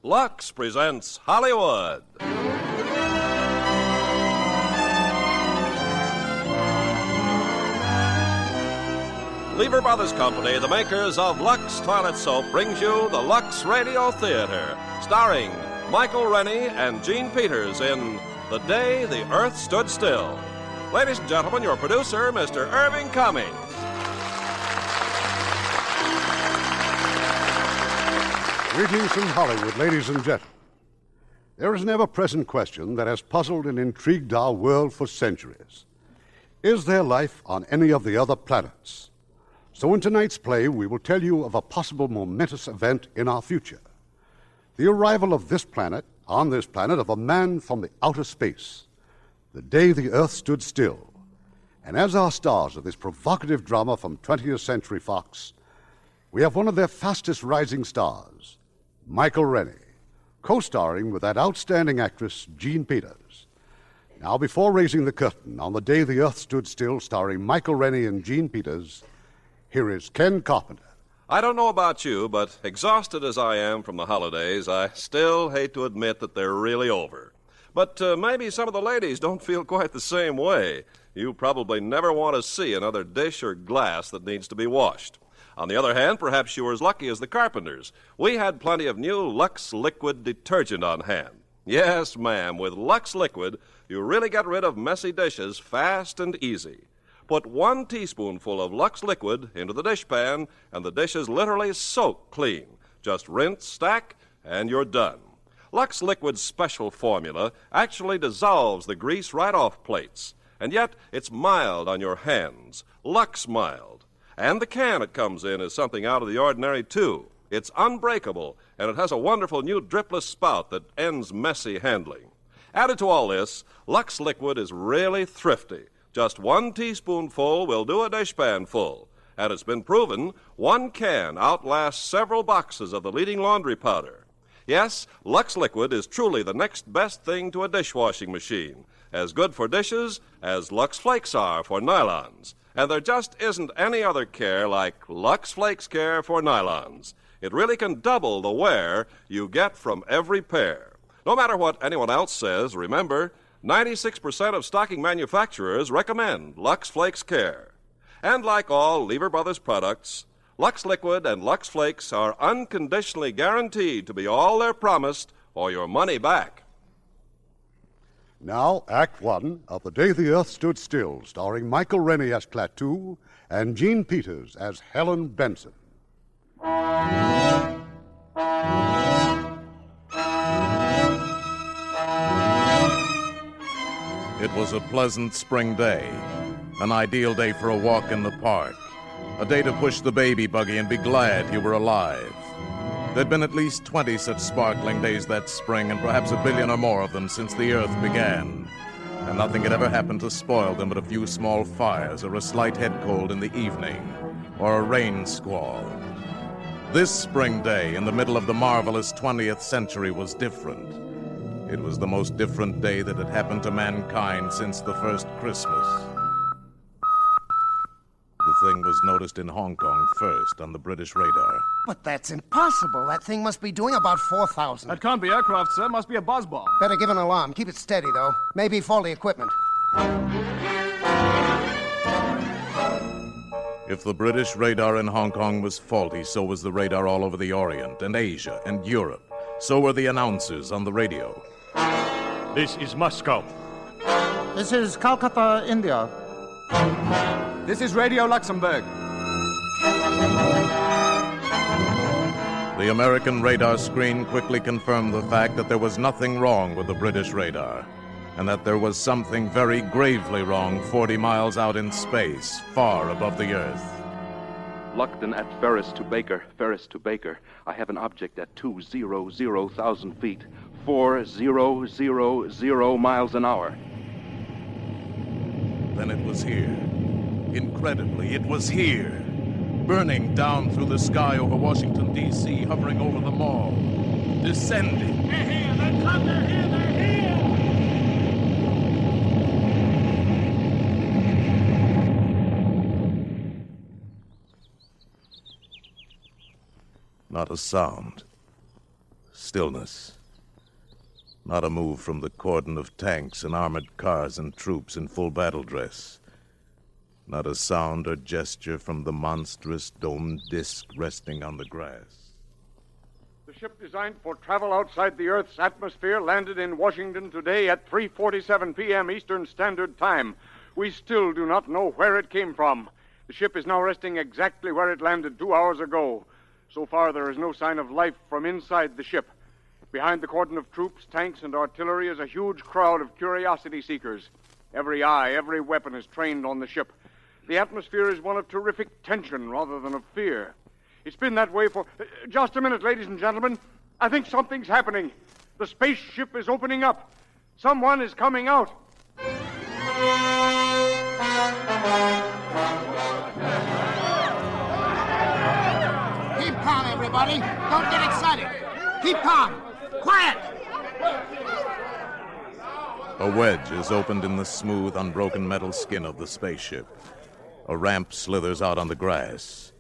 Lux presents Hollywood. Lever Brothers Company, the makers of Lux Toilet Soap, brings you the Lux Radio Theater, starring Michael Rennie and Gene Peters in The Day the Earth Stood Still. Ladies and gentlemen, your producer, Mr. Irving Cummings. Greetings from Hollywood, ladies and gentlemen. There is an ever-present question that has puzzled and intrigued our world for centuries. Is there life on any of the other planets? So in tonight's play, we will tell you of a possible momentous event in our future. The arrival of this planet, on this planet, of a man from the outer space. The day the Earth stood still. And as our stars of this provocative drama from 20th Century Fox, we have one of their fastest rising stars, Michael Rennie, co-starring with that outstanding actress, Gene Peters. Now, before raising the curtain on The Day the Earth Stood Still, starring Michael Rennie and Gene Peters, here is Ken Carpenter. I don't know about you, but exhausted as I am from the holidays, I still hate to admit that they're really over. But maybe some of the ladies don't feel quite the same way. You probably never want to see another dish or glass that needs to be washed. On the other hand, perhaps you were as lucky as the Carpenters. We had plenty of new Lux Liquid detergent on hand. Yes, ma'am, with Lux Liquid, you really get rid of messy dishes fast and easy. Put 1 teaspoonful of Lux Liquid into the dishpan, and the dish is literally soaked clean. Just rinse, stack, and you're done. Lux Liquid's special formula actually dissolves the grease right off plates, and yet it's mild on your hands, Lux Mild. And the can it comes in is something out of the ordinary, too. It's unbreakable, and it has a wonderful new dripless spout that ends messy handling. Added to all this, Lux Liquid is really thrifty. Just 1 teaspoonful will do a dishpan full. And it's been proven 1 can outlasts several boxes of the leading laundry powder. Yes, Lux Liquid is truly the next best thing to a dishwashing machine. As good for dishes as Lux Flakes are for nylons. And there just isn't any other care like Lux Flakes Care for nylons. It really can double the wear you get from every pair. No matter what anyone else says, remember, 96% of stocking manufacturers recommend Lux Flakes Care. And like all Lever Brothers products, Lux Liquid and Lux Flakes are unconditionally guaranteed to be all they're promised or your money back. Now, Act One of The Day the Earth Stood Still, starring Michael Rennie as Klaatu and Gene Peters as Helen Benson. It was a pleasant spring day, an ideal day for a walk in the park, a day to push the baby buggy and be glad you were alive. There'd been at least 20 such sparkling days that spring, and perhaps 1 billion or more of them since the Earth began. And nothing had ever happened to spoil them but a few small fires, or a slight head cold in the evening, or a rain squall. This spring day, in the middle of the marvelous 20th century, was different. It was the most different day that had happened to mankind since the first Christmas. The thing was noticed in Hong Kong first on the British radar. But that's impossible. That thing must be doing about 4,000. That can't be aircraft, sir. Must be a buzz bomb. Better give an alarm. Keep it steady, though. Maybe faulty equipment. If the British radar in Hong Kong was faulty, so was the radar all over the Orient and Asia and Europe. So were the announcers on the radio. This is Moscow. This is Calcutta, India. This is Radio Luxembourg. The American radar screen quickly confirmed the fact that there was nothing wrong with the British radar, and that there was something very gravely wrong 40 miles out in space, far above the Earth. Luckton at Ferris to Baker. I have an object at 200,000 feet, 4000 miles an hour. Then it was here. Incredibly, it was here. Burning down through the sky over Washington, D.C., hovering over the mall. Descending. They're here! They're here! They're here! Not a sound. Stillness. Not a move from the cordon of tanks and armored cars and troops in full battle dress. Not a sound or gesture from the monstrous domed disc resting on the grass. The ship designed for travel outside the Earth's atmosphere landed in Washington today at 3:47 p.m. Eastern Standard Time. We still do not know where it came from. The ship is now resting exactly where it landed 2 hours ago. So far, there is no sign of life from inside the ship. Behind the cordon of troops, tanks, and artillery is a huge crowd of curiosity seekers. Every eye, every weapon is trained on the ship. The atmosphere is one of terrific tension rather than of fear. It's been that way for... just a minute, ladies and gentlemen. I think something's happening. The spaceship is opening up. Someone is coming out. Keep calm, everybody. Don't get excited. Keep calm. Quiet! A wedge is opened in the smooth, unbroken metal skin of the spaceship. A ramp slithers out on the grass.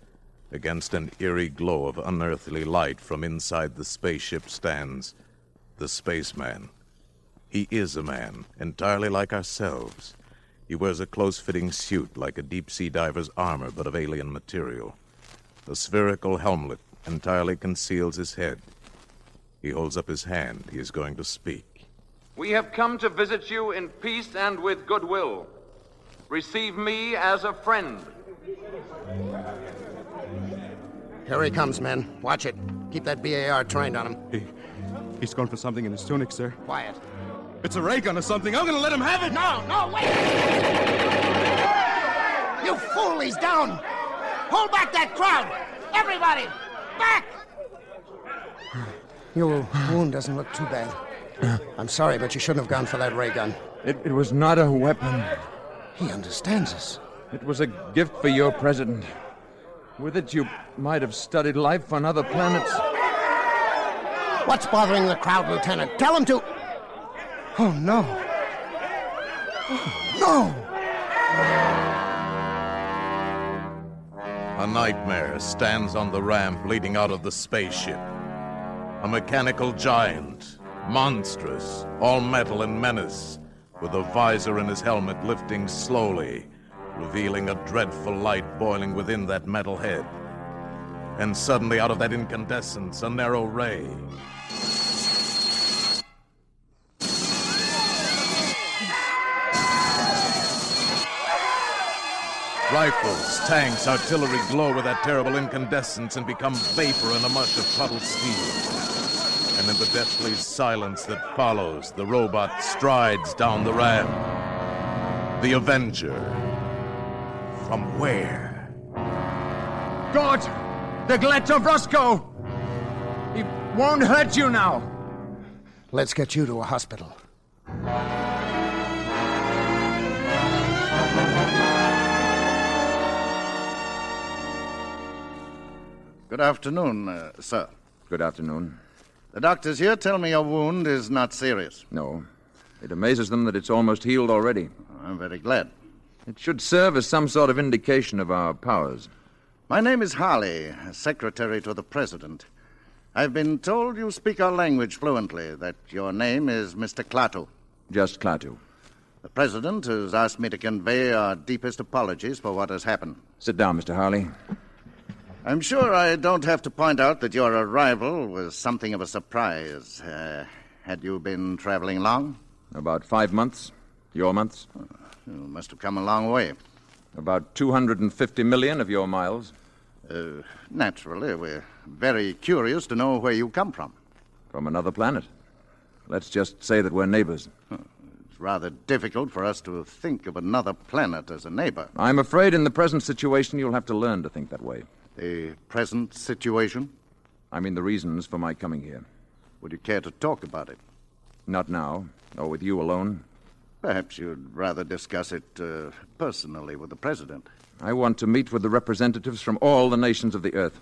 Against an eerie glow of unearthly light from inside the spaceship stands the spaceman. He is a man, entirely like ourselves. He wears a close-fitting suit like a deep-sea diver's armor, but of alien material. The spherical helmet entirely conceals his head. He holds up his hand. He is going to speak. We have come to visit you in peace and with goodwill. Receive me as a friend. Here he comes, men. Watch it. Keep that BAR trained on him. He's going for something in his tunic, sir. Quiet. It's a ray gun or something. I'm going to let him have it. No, wait! You fool, he's down! Hold back that crowd! Everybody! Back! Your wound doesn't look too bad. I'm sorry, but you shouldn't have gone for that ray gun. It was not a weapon. He understands us. It was a gift for your president. With it, you might have studied life on other planets. What's bothering the crowd, Lieutenant? Tell him to... Oh, no. No! A nightmare stands on the ramp leading out of the spaceship. A mechanical giant, monstrous, all metal and menace, with a visor in his helmet lifting slowly, revealing a dreadful light boiling within that metal head. And suddenly, out of that incandescence, a narrow ray. Rifles, tanks, artillery glow with that terrible incandescence and become vapor in a mush of puddled steel. And in the deathly silence that follows, the robot strides down the ramp. The Avenger. From where? God! The Klaatu Roscoe! He won't hurt you now. Let's get you to a hospital. Good afternoon, sir. Good afternoon. The doctors here tell me your wound is not serious. No. It amazes them that it's almost healed already. I'm very glad. It should serve as some sort of indication of our powers. My name is Harley, secretary to the president. I've been told you speak our language fluently, that your name is Mr. Klaatu. Just Klaatu. The president has asked me to convey our deepest apologies for what has happened. Sit down, Mr. Harley. I'm sure I don't have to point out that your arrival was something of a surprise. Had you been traveling long? About 5 months. Your months? You must have come a long way. About 250 million of your miles. Naturally, we're very curious to know where you come from. From another planet. Let's just say that we're neighbors. It's rather difficult for us to think of another planet as a neighbor. I'm afraid in the present situation you'll have to learn to think that way. The present situation? I mean the reasons for my coming here. Would you care to talk about it? Not now, or with you alone. Perhaps you'd rather discuss it personally with the president. I want to meet with the representatives from all the nations of the Earth.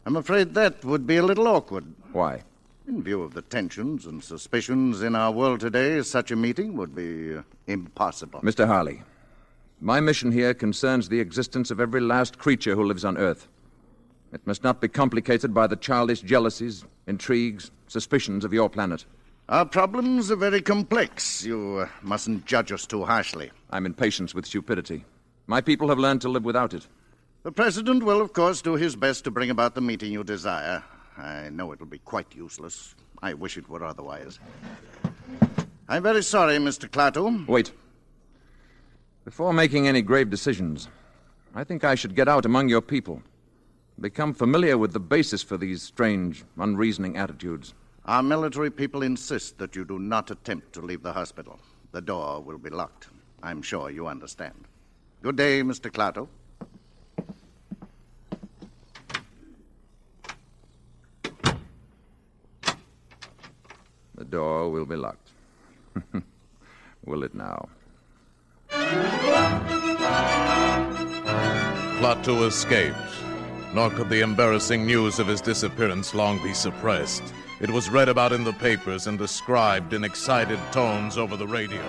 I'm afraid that would be a little awkward. Why? In view of the tensions and suspicions in our world today, such a meeting would be impossible. Mr. Harley, my mission here concerns the existence of every last creature who lives on Earth. It must not be complicated by the childish jealousies, intrigues, suspicions of your planet. Our problems are very complex. You mustn't judge us too harshly. I'm impatient with stupidity. My people have learned to live without it. The President will, of course, do his best to bring about the meeting you desire. I know it'll be quite useless. I wish it were otherwise. I'm very sorry, Mr. Klaatu. Wait. Before making any grave decisions, I think I should get out among your people. Become familiar with the basis for these strange, unreasoning attitudes. Our military people insist that you do not attempt to leave the hospital. The door will be locked. I'm sure you understand. Good day, Mr. Klaatu. The door will be locked. Will it now? Klaatu escaped, nor could the embarrassing news of his disappearance long be suppressed. It was read about in the papers and described in excited tones over the radio.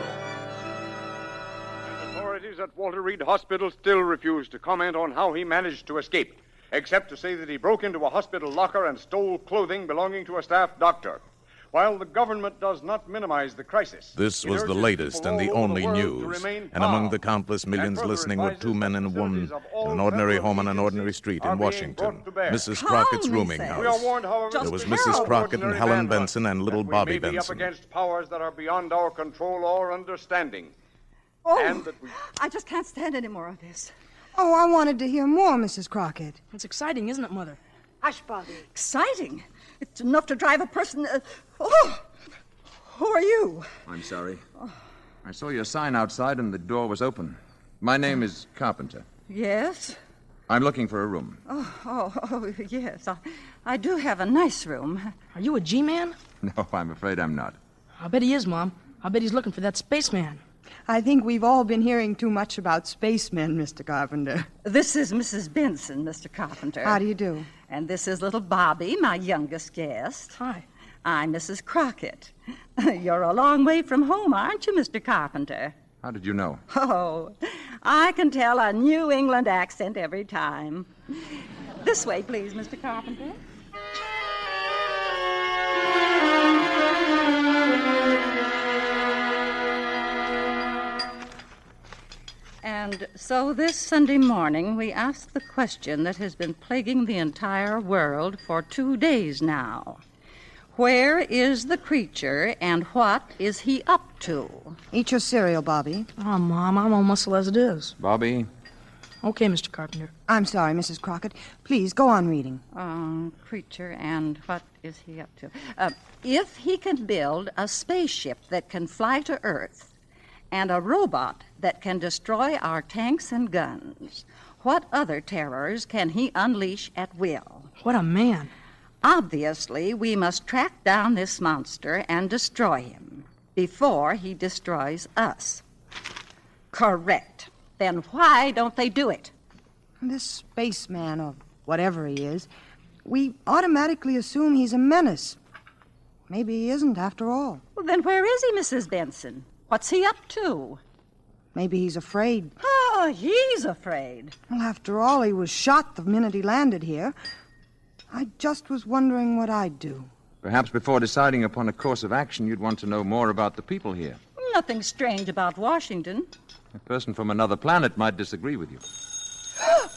Authorities at Walter Reed Hospital still refuse to comment on how he managed to escape, except to say that he broke into a hospital locker and stole clothing belonging to a staff doctor. While the government does not minimize the crisis, This was the latest and the only news, and among the countless millions listening were two men and a woman in an ordinary home on an ordinary street in Washington, Mrs. Crockett's rooming house. There was Mrs. Crockett and Helen Benson and little Bobby Benson. We may be up against powers that are beyond our control or understanding. Oh, I just can't stand any more of this. Oh, I wanted to hear more, Mrs. Crockett. It's exciting, isn't it, Mother? Hush, Bobby. Exciting? It's enough to drive a person... Who are you? I'm sorry. I saw your sign outside and the door was open. My name is Carpenter. Yes? I'm looking for a room. Yes. I do have a nice room. Are you a G-man? No, I'm afraid I'm not. I bet he is, Mom. I bet he's looking for that spaceman. I think we've all been hearing too much about spacemen, Mr. Carpenter. This is Mrs. Benson, Mr. Carpenter. How do you do? And this is little Bobby, my youngest guest. Hi. I'm Mrs. Crockett. You're a long way from home, aren't you, Mr. Carpenter? How did you know? Oh, I can tell a New England accent every time. This way, please, Mr. Carpenter. And so this Sunday morning, we asked the question that has been plaguing the entire world for 2 days now. Where is the creature, and what is he up to? Eat your cereal, Bobby. Oh, Mom, I'm on muscle as it is. Bobby? Okay, Mr. Carpenter. I'm sorry, Mrs. Crockett. Please, go on reading. Creature, and what is he up to? If he can build a spaceship that can fly to Earth, and a robot that can destroy our tanks and guns, what other terrors can he unleash at will? What a man. Obviously, we must track down this monster and destroy him before he destroys us. Correct. Then why don't they do it? This spaceman, or whatever he is, we automatically assume he's a menace. Maybe he isn't after all. Well, then where is he, Mrs. Benson? What's he up to? Maybe he's afraid. Oh, he's afraid. Well, after all, he was shot the minute he landed here. I just was wondering what I'd do. Perhaps before deciding upon a course of action, you'd want to know more about the people here. Nothing strange about Washington. A person from another planet might disagree with you.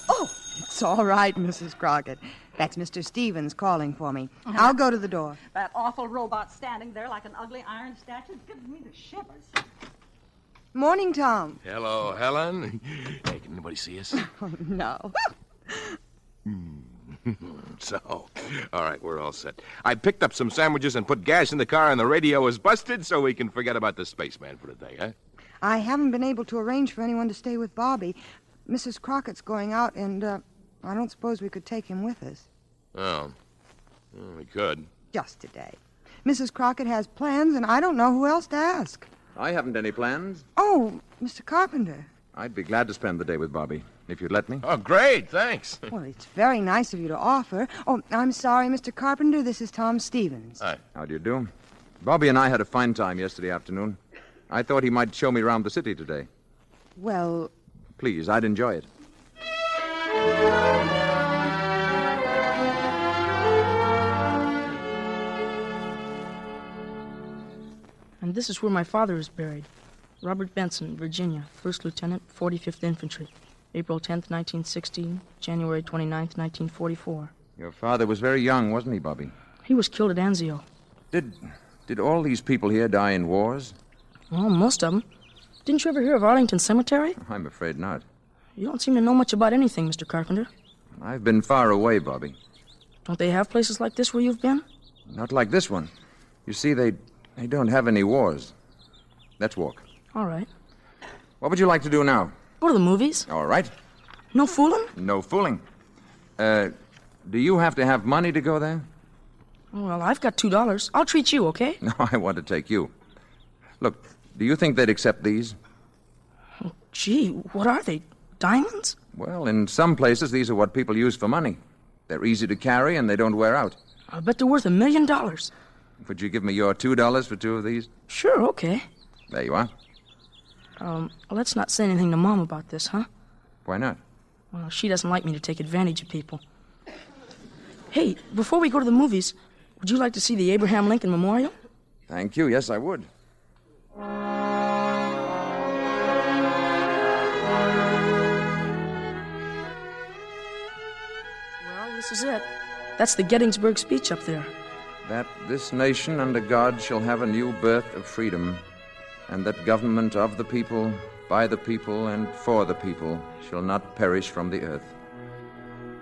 Oh, it's all right, Mrs. Crockett. That's Mr. Stevens calling for me. I'll go to the door. That awful robot standing there like an ugly iron statue is giving me the shivers. Morning, Tom. Hello, Helen. Hey, can anybody see us? No. So, all right, we're all set. I picked up some sandwiches and put gas in the car, and the radio is busted, so we can forget about the spaceman for the day, huh? I haven't been able to arrange for anyone to stay with Bobby. Mrs. Crockett's going out, and I don't suppose we could take him with us. Oh. Well, we could. Just today. Mrs. Crockett has plans, and I don't know who else to ask. I haven't any plans. Oh, Mr. Carpenter. I'd be glad to spend the day with Bobby, if you'd let me. Oh, great, thanks. Well, it's very nice of you to offer. Oh, I'm sorry, Mr. Carpenter. This is Tom Stevens. Hi. How do you do? Bobby and I had a fine time yesterday afternoon. I thought he might show me around the city today. Well... Please, I'd enjoy it. And this is where my father is buried. Robert Benson, Virginia, 1st Lieutenant, 45th Infantry. April 10th, 1916, January 29th, 1944. Your father was very young, wasn't he, Bobby? He was killed at Anzio. Did all these people here die in wars? Well, most of them. Didn't you ever hear of Arlington Cemetery? I'm afraid not. You don't seem to know much about anything, Mr. Carpenter. I've been far away, Bobby. Don't they have places like this where you've been? Not like this one. You see, they don't have any wars. Let's walk. All right. What would you like to do now? Go to the movies. All right. No fooling? No fooling. Do you have to have money to go there? Well, I've got $2. I'll treat you, okay? No, I want to take you. Look, do you think they'd accept these? Oh, gee, what are they? Diamonds? Well, in some places, these are what people use for money. They're easy to carry and they don't wear out. I bet they're worth $1 million. Would you give me your $2 for 2 of these? Sure, okay. There you are. Let's not say anything to Mom about this, huh? Why not? Well, she doesn't like me to take advantage of people. Hey, before we go to the movies, would you like to see the Abraham Lincoln Memorial? Thank you. Yes, I would. Well, this is it. That's the Gettysburg speech up there. That this nation under God shall have a new birth of freedom, and that government of the people, by the people, and for the people shall not perish from the earth.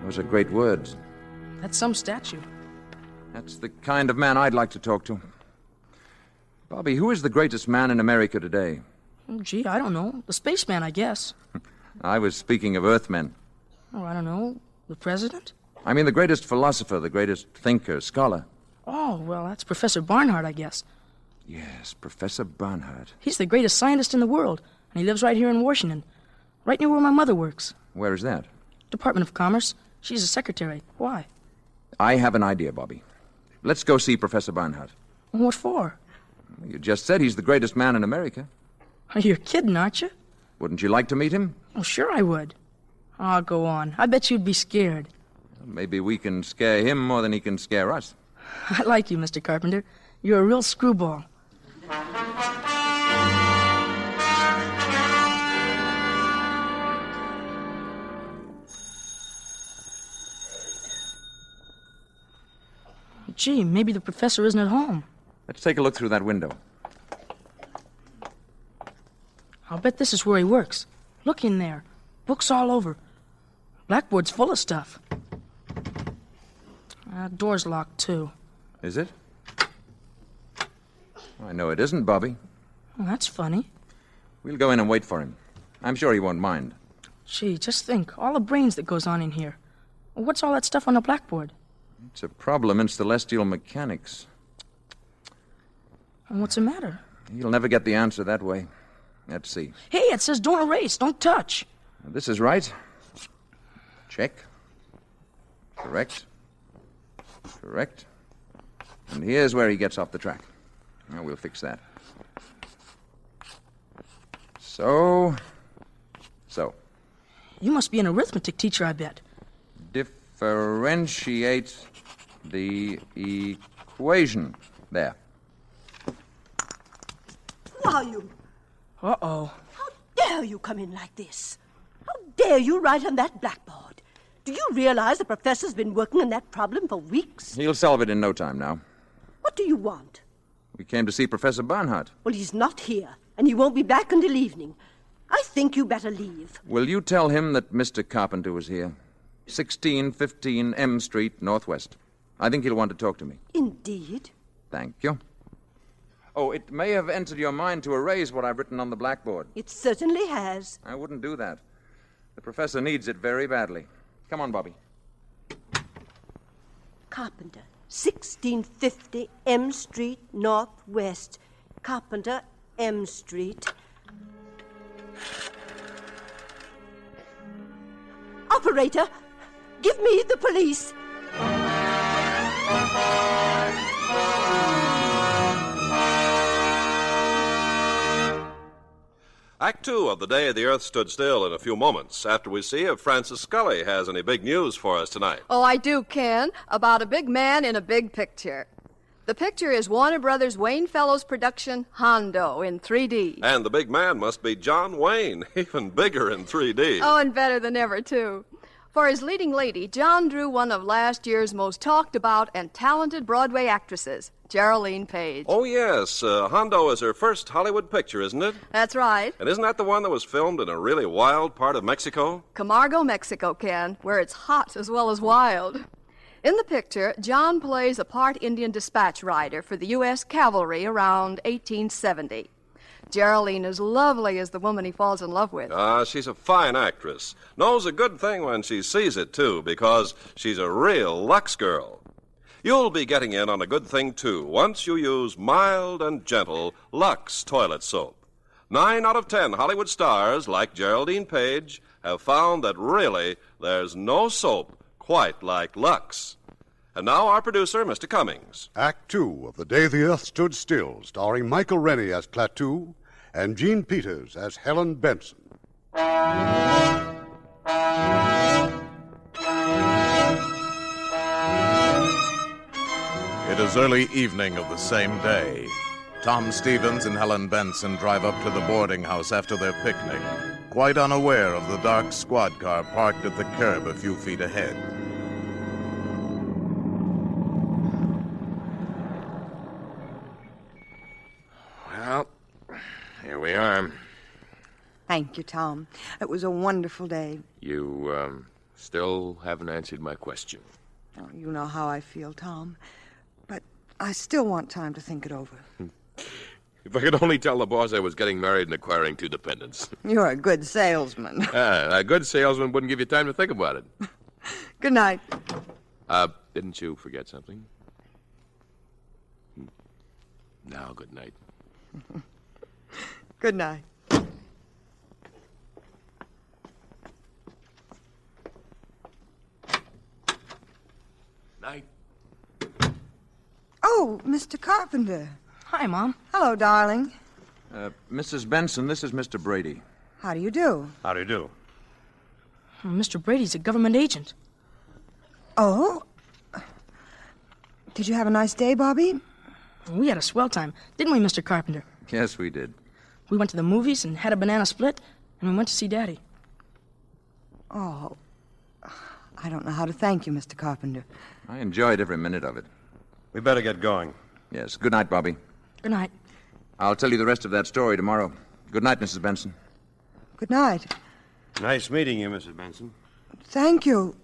Those are great words. That's some statue. That's the kind of man I'd like to talk to. Bobby, who is the greatest man in America today? Oh, gee, I don't know. The spaceman, I guess. I was speaking of Earthmen. Oh, I don't know. The president? I mean the greatest philosopher, the greatest thinker, scholar. Oh, well, that's Professor Barnhart, I guess. Yes, Professor Barnhart. He's the greatest scientist in the world, and he lives right here in Washington, right near where my mother works. Where is that? Department of Commerce. She's a secretary. Why? I have an idea, Bobby. Let's go see Professor Barnhart. What for? You just said he's the greatest man in America. You're kidding, aren't you? Wouldn't you like to meet him? Oh, sure I would. Oh, go on. I bet you'd be scared. Maybe we can scare him more than he can scare us. I like you, Mr. Carpenter. You're a real screwball. Gee, maybe the professor isn't at home. Let's take a look through that window. I'll bet this is where he works. Look in there. Books all over. Blackboard's full of stuff. Door's locked, too. Is it? I know it isn't, Bobby. Well, that's funny. We'll go in and wait for him. I'm sure he won't mind. Gee, just think. All the brains that goes on in here. What's all that stuff on the blackboard? It's a problem in celestial mechanics. And what's the matter? He'll never get the answer that way. Let's see. Hey, it says don't erase, don't touch. This is right. Check. Correct. Correct. And here's where he gets off the track. Now we'll fix that. So. You must be an arithmetic teacher, I bet. Differentiate the equation. There. Who are you? Uh-oh. How dare you come in like this? How dare you write on that blackboard? Do you realize the professor's been working on that problem for weeks? He'll solve it in no time now. What do you want? We came to see Professor Barnhart. Well, he's not here, and he won't be back until evening. I think you better leave. Will you tell him that Mr. Carpenter was here? 1615 M Street, Northwest. I think he'll want to talk to me. Indeed. Thank you. Oh, it may have entered your mind to erase what I've written on the blackboard. It certainly has. I wouldn't do that. The professor needs it very badly. Come on, Bobby. Carpenter, 1650 M Street, Northwest. Carpenter, M Street. Operator, give me the police. Act 2 of The Day the Earth Stood Still in a few moments, after we see if Francis Scully has any big news for us tonight. Oh, I do, Ken, about a big man in a big picture. The picture is Warner Brothers' Wayne Fellows production, Hondo, in 3D. And the big man must be John Wayne, even bigger in 3D. Oh, and better than ever, too. For his leading lady, John drew one of last year's most talked about and talented Broadway actresses, Geraldine Page. Oh, yes. Hondo is her first Hollywood picture, isn't it? That's right. And isn't that the one that was filmed in a really wild part of Mexico? Camargo, Mexico, Ken, where it's hot as well as wild. In the picture, John plays a part Indian dispatch rider for the U.S. Cavalry around 1870. Geraldine is lovely as the woman he falls in love with. She's a fine actress. Knows a good thing when she sees it, too, because she's a real Lux girl. You'll be getting in on a good thing, too, once you use mild and gentle Lux toilet soap. 9 out of 10 Hollywood stars, like Geraldine Page, have found that really there's no soap quite like Lux. And now our producer, Mr. Cummings. Act 2 of The Day the Earth Stood Still, starring Michael Rennie as Klaatu and Jean Peters as Helen Benson. It is early evening of the same day. Tom Stevens and Helen Benson drive up to the boarding house after their picnic, quite unaware of the dark squad car parked at the curb a few feet ahead. Well, here we are. Thank you, Tom. It was a wonderful day. You, still haven't answered my question. Oh, you know how I feel, Tom. But I still want time to think it over. If I could only tell the boss I was getting married and acquiring 2 dependents. You're a good salesman. A good salesman wouldn't give you time to think about it. Good night. Didn't you forget something? Now, good night. Good night. Night. Oh, Mr. Carpenter. Hi, Mom. Hello, darling. Mrs. Benson, this is Mr. Brady. How do you do? How do you do? Mr. Brady's a government agent. Oh? Did you have a nice day, Bobby? We had a swell time, didn't we, Mr. Carpenter? Yes, we did. We went to the movies and had a banana split, and we went to see Daddy. Oh, I don't know how to thank you, Mr. Carpenter. I enjoyed every minute of it. We better get going. Yes. Good night, Bobby. Good night. I'll tell you the rest of that story tomorrow. Good night, Mrs. Benson. Good night. Nice meeting you, Mrs. Benson. Thank you.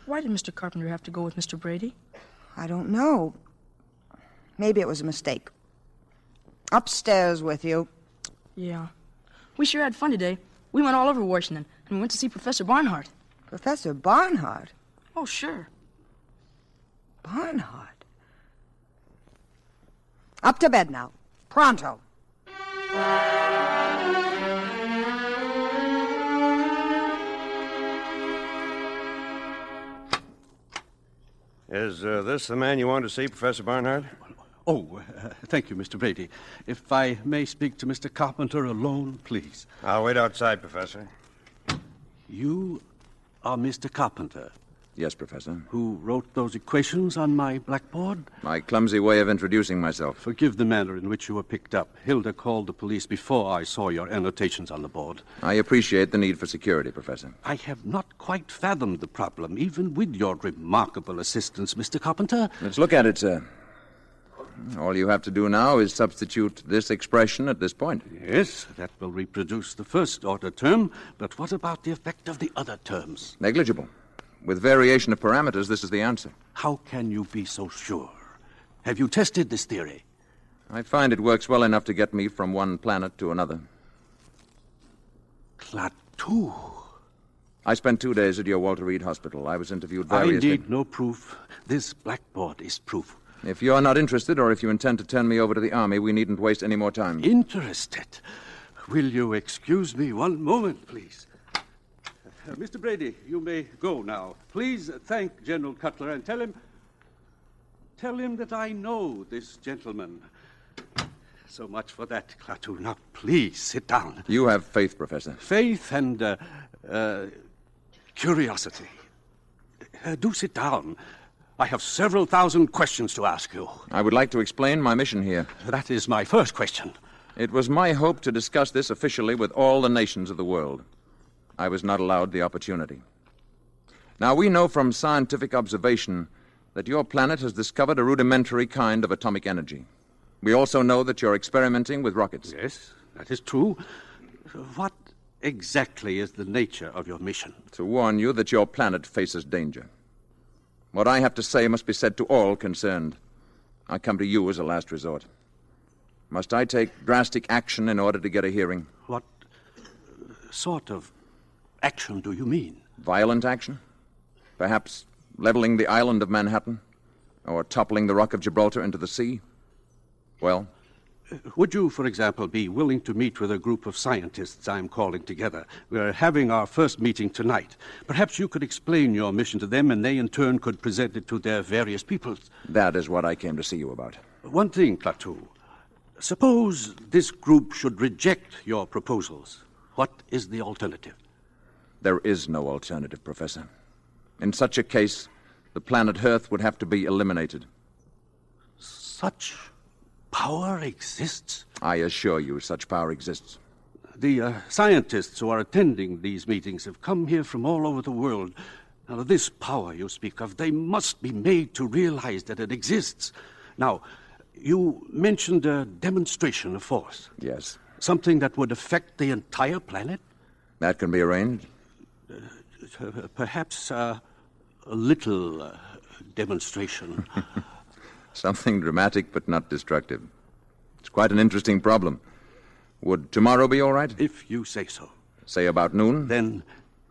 Why did Mr. Carpenter have to go with Mr. Brady? I don't know. Maybe it was a mistake. Upstairs with you. Yeah. We sure had fun today. We went all over Washington, and we went to see Professor Barnhart. Professor Barnhart? Oh, sure. Barnhart? Up to bed now. Pronto. Is this the man you want to see, Professor Barnhart? Oh, thank you, Mr. Brady. If I may speak to Mr. Carpenter alone, please. I'll wait outside, Professor. You are Mr. Carpenter? Yes, Professor. Who wrote those equations on my blackboard? My clumsy way of introducing myself. Forgive the manner in which you were picked up. Hilda called the police before I saw your annotations on the board. I appreciate the need for security, Professor. I have not quite fathomed the problem, even with your remarkable assistance, Mr. Carpenter. Let's look at it, sir. All you have to do now is substitute this expression at this point. Yes, that will reproduce the first-order term, but what about the effect of the other terms? Negligible. With variation of parameters, this is the answer. How can you be so sure? Have you tested this theory? I find it works well enough to get me from one planet to another. Klaatu. I spent 2 days at your Walter Reed Hospital. I was interviewed I variously. need no proof. This blackboard is proof. If you're not interested, or if you intend to turn me over to the Army, we needn't waste any more time. Interested? Will you excuse me one moment, please? Mr. Brady, you may go now. Please thank General Cutler and tell him that I know this gentleman. So much for that, Klaatu. Now, please sit down. You have faith, Professor. Faith and curiosity. Do sit down. I have several thousand questions to ask you. I would like to explain my mission here. That is my first question. It was my hope to discuss this officially with all the nations of the world. I was not allowed the opportunity. Now, we know from scientific observation that your planet has discovered a rudimentary kind of atomic energy. We also know that you're experimenting with rockets. Yes, that is true. What exactly is the nature of your mission? To warn you that your planet faces danger. What I have to say must be said to all concerned. I come to you as a last resort. Must I take drastic action in order to get a hearing? What sort of action do you mean? Violent action? Perhaps leveling the island of Manhattan? Or toppling the Rock of Gibraltar into the sea? Well? Would you, for example, be willing to meet with a group of scientists I'm calling together? We're having our first meeting tonight. Perhaps you could explain your mission to them, and they in turn could present it to their various peoples. That is what I came to see you about. One thing, Klaatu. Suppose this group should reject your proposals. What is the alternative? There is no alternative, Professor. In such a case, the planet Earth would have to be eliminated. Such power exists? I assure you such power exists. The scientists who are attending these meetings have come here from all over the world. Now, this power you speak of, they must be made to realize that it exists. Now, you mentioned a demonstration of force. Yes. Something that would affect the entire planet? That can be arranged. Perhaps a little demonstration. Something dramatic but not destructive. It's quite an interesting problem. Would tomorrow be all right? If you say so. Say about noon? Then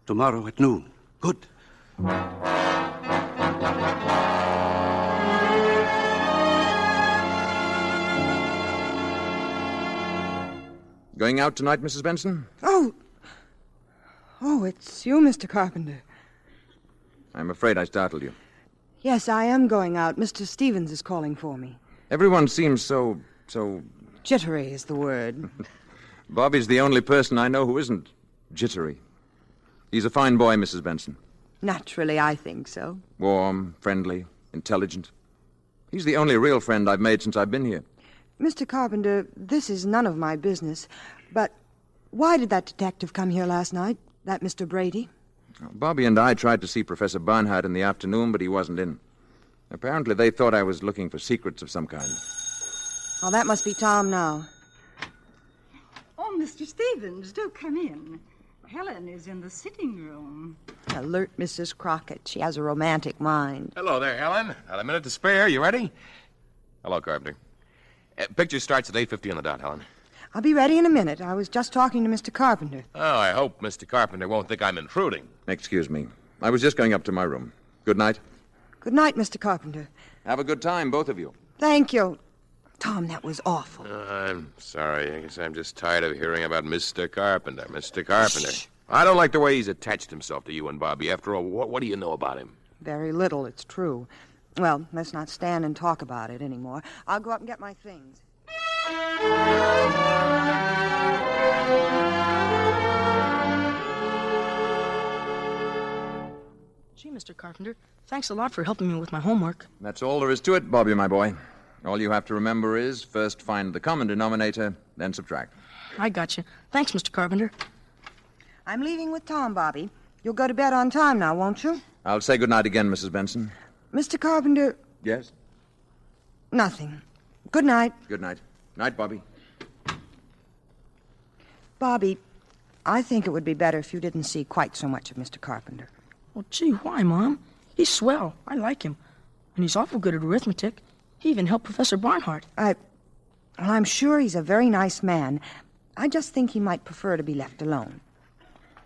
tomorrow at noon. Good. Going out tonight, Mrs. Benson? Oh, it's you, Mr. Carpenter. I'm afraid I startled you. Yes, I am going out. Mr. Stevens is calling for me. Everyone seems so... Jittery is the word. Bobby's the only person I know who isn't jittery. He's a fine boy, Mrs. Benson. Naturally, I think so. Warm, friendly, intelligent. He's the only real friend I've made since I've been here. Mr. Carpenter, this is none of my business, but why did that detective come here last night, that Mr. Brady? Bobby and I tried to see Professor Barnhart in the afternoon, but he wasn't in. Apparently they thought I was looking for secrets of some kind. Oh, that must be Tom now. Oh, Mr. Stevens, do come in. Helen is in the sitting room. Alert Mrs. Crockett. She has a romantic mind. Hello there, Helen. Had a minute to spare. You ready? Hello, Carpenter. Picture starts at 8:50 on the dot, Helen. I'll be ready in a minute. I was just talking to Mr. Carpenter. Oh, I hope Mr. Carpenter won't think I'm intruding. Excuse me. I was just going up to my room. Good night. Good night, Mr. Carpenter. Have a good time, both of you. Thank you. Tom, that was awful. I'm sorry. I guess I'm just tired of hearing about Mr. Carpenter. Mr. Carpenter. Shh. I don't like the way he's attached himself to you and Bobby. After all, what do you know about him? Very little, it's true. Well, let's not stand and talk about it anymore. I'll go up and get my things. Gee, Mr. Carpenter, thanks a lot for helping me with my homework. That's all there is to it, Bobby, my boy. All you have to remember is first find the common denominator, then subtract. I got you. Thanks, Mr. Carpenter. I'm leaving with Tom, Bobby. You'll go to bed on time now, won't you? I'll say good night again, Mrs. Benson. Mr. Carpenter... Yes? Nothing. Good night. Good night. Night, Bobby. Bobby, I think it would be better if you didn't see quite so much of Mr. Carpenter. Well, gee, why, Mom? He's swell. I like him. And he's awful good at arithmetic. He even helped Professor Barnhart. I'm sure he's a very nice man. I just think he might prefer to be left alone.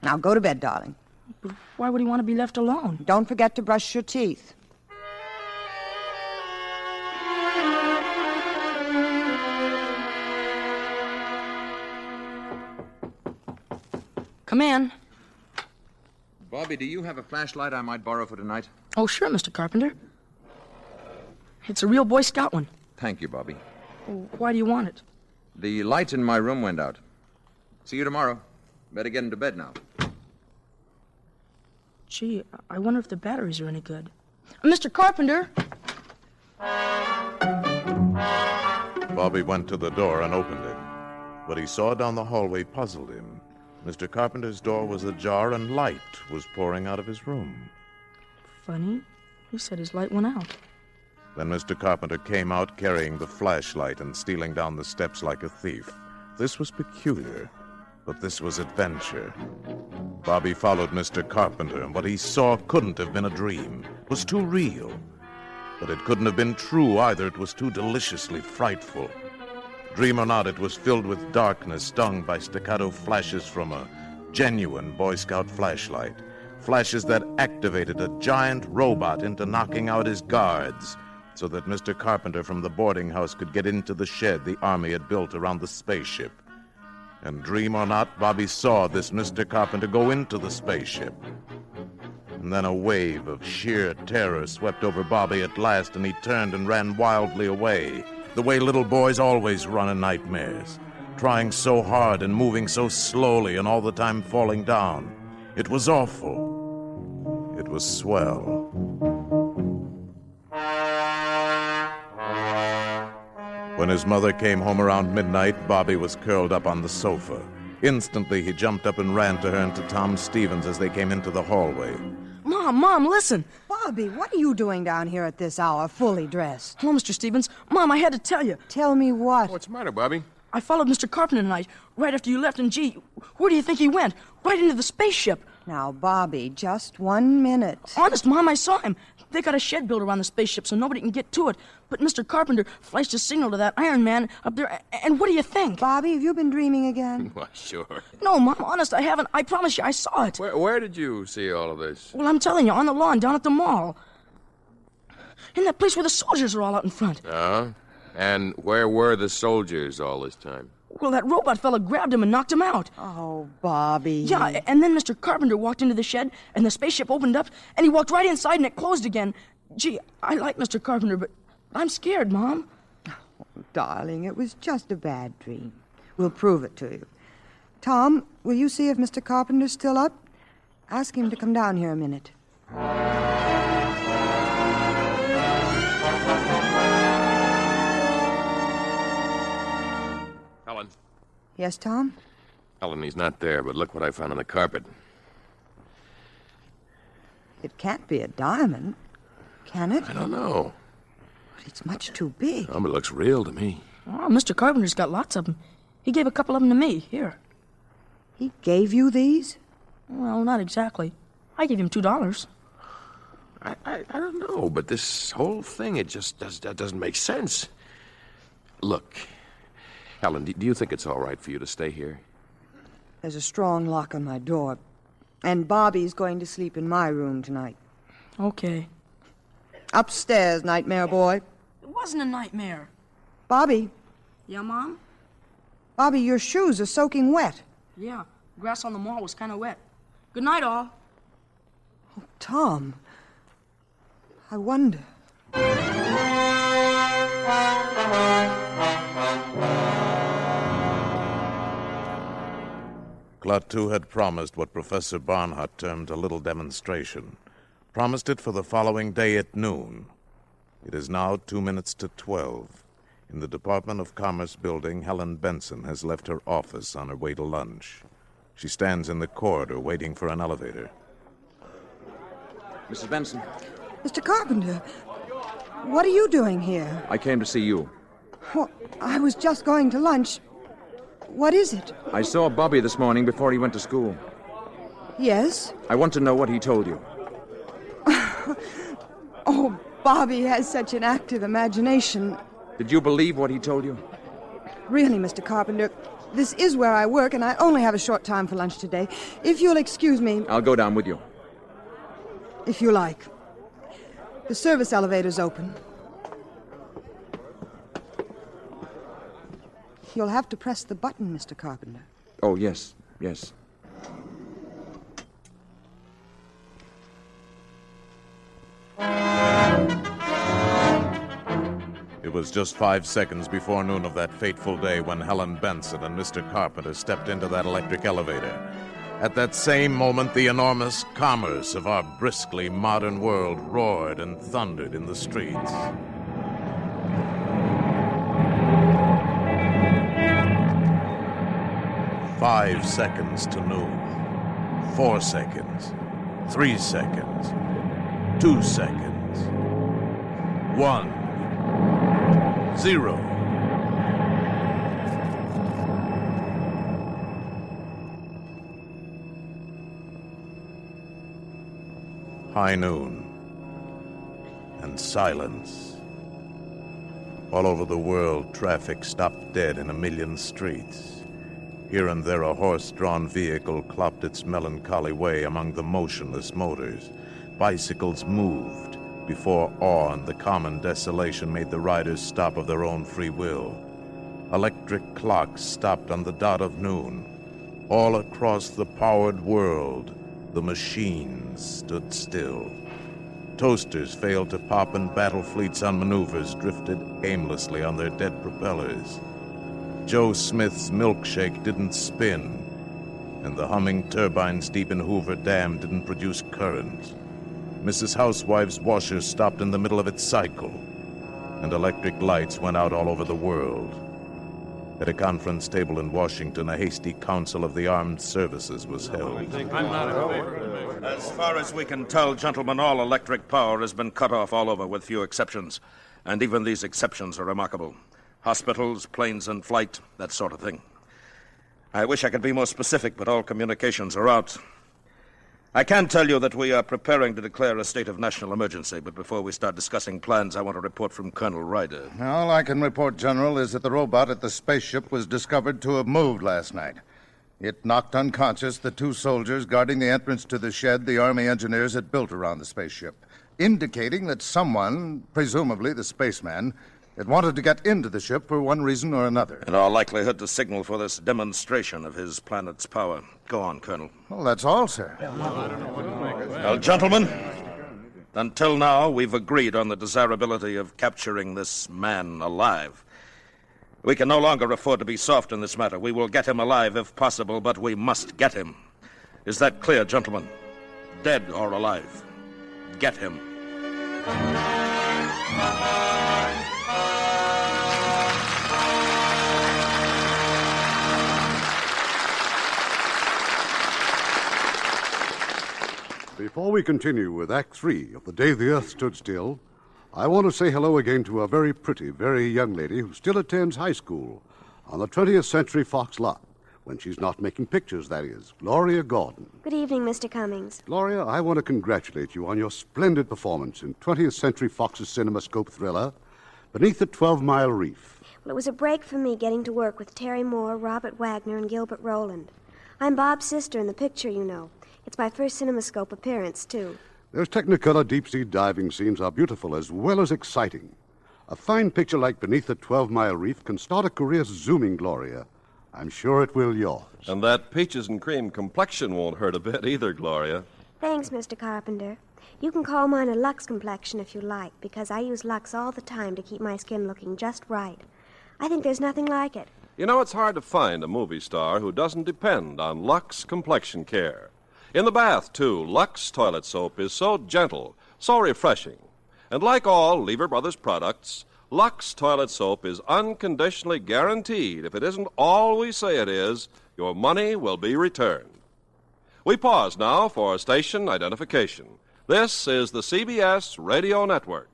Now, go to bed, darling. But why would he want to be left alone? Don't forget to brush your teeth. Come in. Bobby, do you have a flashlight I might borrow for tonight? Oh, sure, Mr. Carpenter. It's a real Boy Scout one. Thank you, Bobby. Why do you want it? The light in my room went out. See you tomorrow. Better get into bed now. Gee, I wonder if the batteries are any good. Mr. Carpenter! Bobby went to the door and opened it. What he saw down the hallway puzzled him. Mr. Carpenter's door was ajar and light was pouring out of his room. Funny. He said his light went out. Then Mr. Carpenter came out carrying the flashlight and stealing down the steps like a thief. This was peculiar, but this was adventure. Bobby followed Mr. Carpenter, and what he saw couldn't have been a dream. It was too real. But it couldn't have been true either. It was too deliciously frightful. Dream or not, it was filled with darkness, stung by staccato flashes from a genuine Boy Scout flashlight. Flashes that activated a giant robot into knocking out his guards so that Mr. Carpenter from the boarding house could get into the shed the Army had built around the spaceship. And dream or not, Bobby saw this Mr. Carpenter go into the spaceship. And then a wave of sheer terror swept over Bobby at last, and he turned and ran wildly away, the way little boys always run in nightmares, trying so hard and moving so slowly and all the time falling down. It was awful. It was swell. When his mother came home around midnight, Bobby was curled up on the sofa. Instantly, he jumped up and ran to her and to Tom Stevens as they came into the hallway. Mom, listen. Bobby, what are you doing down here at this hour, fully dressed? Hello, Mr. Stevens. Mom, I had to tell you. Tell me what? What's the matter, Bobby? I followed Mr. Carpenter tonight, right after you left, and gee, where do you think he went? Right into the spaceship. Now, Bobby, just 1 minute. Honest, Mom, I saw him. They got a shed built around the spaceship so nobody can get to it. But Mr. Carpenter flashed a signal to that Iron Man up there, and what do you think? Bobby, have you been dreaming again? Well, sure. No, Mom, honest, I haven't. I promise you, I saw it. Where did you see all of this? Well, I'm telling you, on the lawn down at the mall. In that place where the soldiers are all out in front. And where were the soldiers all this time? Well, that robot fella grabbed him and knocked him out. Oh, Bobby. Yeah, and then Mr. Carpenter walked into the shed, and the spaceship opened up, and he walked right inside, and it closed again. Gee, I like Mr. Carpenter, but I'm scared, Mom. Oh, darling, it was just a bad dream. We'll prove it to you. Tom, will you see if Mr. Carpenter's still up? Ask him to come down here a minute. Helen. Yes, Tom? Helen, he's not there, but look what I found on the carpet. It can't be a diamond, can it? I don't know. But it's much too big. Oh, but it looks real to me. Oh, Mr. Carpenter's got lots of them. He gave a couple of them to me. Here. He gave you these? Well, not exactly. I gave him $2. I don't know, but this whole thing, it just doesn't make sense. Look, Helen, do you think it's all right for you to stay here? There's a strong lock on my door. And Bobby's going to sleep in my room tonight. Okay. Upstairs, nightmare boy. It wasn't a nightmare. Bobby. Yeah, Mom? Bobby, your shoes are soaking wet. Yeah, grass on the mall was kind of wet. Good night, all. Oh, Tom. I wonder. Klaatu had promised what Professor Barnhart termed a little demonstration. Promised it for the following day at noon. It is now 2 minutes to 12. In the Department of Commerce building, Helen Benson has left her office on her way to lunch. She stands in the corridor waiting for an elevator. Mrs. Benson. Mr. Carpenter, what are you doing here? I came to see you. Well, I was just going to lunch. What is it? I saw Bobby this morning before he went to school. Yes? I want to know what he told you. Oh, Bobby has such an active imagination. Did you believe what he told you? Really, Mr. Carpenter, this is where I work, and I only have a short time for lunch today. If you'll excuse me... I'll go down with you. If you like. The service elevator's open. You'll have to press the button, Mr. Carpenter. Oh, yes, yes. It was just 5 seconds before noon of that fateful day when Helen Benson and Mr. Carpenter stepped into that electric elevator. At that same moment, the enormous commerce of our briskly modern world roared and thundered in the streets. "5 seconds to noon. 4 seconds. 3 seconds. 2 seconds. 1. 0. High noon. And silence. All over the world, traffic stopped dead in a million streets. Here and there, a horse-drawn vehicle clopped its melancholy way among the motionless motors. Bicycles moved before awe and the common desolation made the riders stop of their own free will. Electric clocks stopped on the dot of noon. All across the powered world, the machines stood still. Toasters failed to pop and battle fleets on maneuvers drifted aimlessly on their dead propellers. Joe Smith's milkshake didn't spin, and the humming turbines deep in Hoover Dam didn't produce current. Mrs. Housewife's washer stopped in the middle of its cycle, and electric lights went out all over the world. At a conference table in Washington, a hasty council of the armed services was held. As far as we can tell, gentlemen, all electric power has been cut off all over, with few exceptions. And even these exceptions are remarkable. Hospitals, planes in flight, that sort of thing. I wish I could be more specific, but all communications are out. I can tell you that we are preparing to declare a state of national emergency, but before we start discussing plans, I want a report from Colonel Ryder. All I can report, General, is that the robot at the spaceship was discovered to have moved last night. It knocked unconscious the 2 soldiers guarding the entrance to the shed the Army engineers had built around the spaceship, indicating that someone, presumably the spaceman, had wanted to get into the ship for one reason or another. In all likelihood to signal for this demonstration of his planet's power. Go on, Colonel. Well, that's all, sir. Well, gentlemen, until now, we've agreed on the desirability of capturing this man alive. We can no longer afford to be soft in this matter. We will get him alive if possible, but we must get him. Is that clear, gentlemen? Dead or alive? Get him. Before we continue with Act 3 of The Day the Earth Stood Still, I want to say hello again to a very pretty, very young lady who still attends high school on the 20th Century Fox lot, when she's not making pictures, that is, Gloria Gordon. Good evening, Mr. Cummings. Gloria, I want to congratulate you on your splendid performance in 20th Century Fox's CinemaScope thriller, Beneath the 12-Mile Reef. Well, it was a break for me getting to work with Terry Moore, Robert Wagner, and Gilbert Rowland. I'm Bob's sister in the picture, you know. It's my first CinemaScope appearance, too. Those Technicolor deep-sea diving scenes are beautiful as well as exciting. A fine picture like Beneath the 12-Mile Reef can start a career zooming, Gloria. I'm sure it will yours. And that peaches and cream complexion won't hurt a bit either, Gloria. Thanks, Mr. Carpenter. You can call mine a Lux complexion if you like, because I use Lux all the time to keep my skin looking just right. I think there's nothing like it. You know, it's hard to find a movie star who doesn't depend on Lux complexion care. In the bath, too, Lux toilet soap is so gentle, so refreshing. And like all Lever Brothers products, Lux toilet soap is unconditionally guaranteed. If it isn't all we say it is, your money will be returned. We pause now for station identification. This is the CBS Radio Network.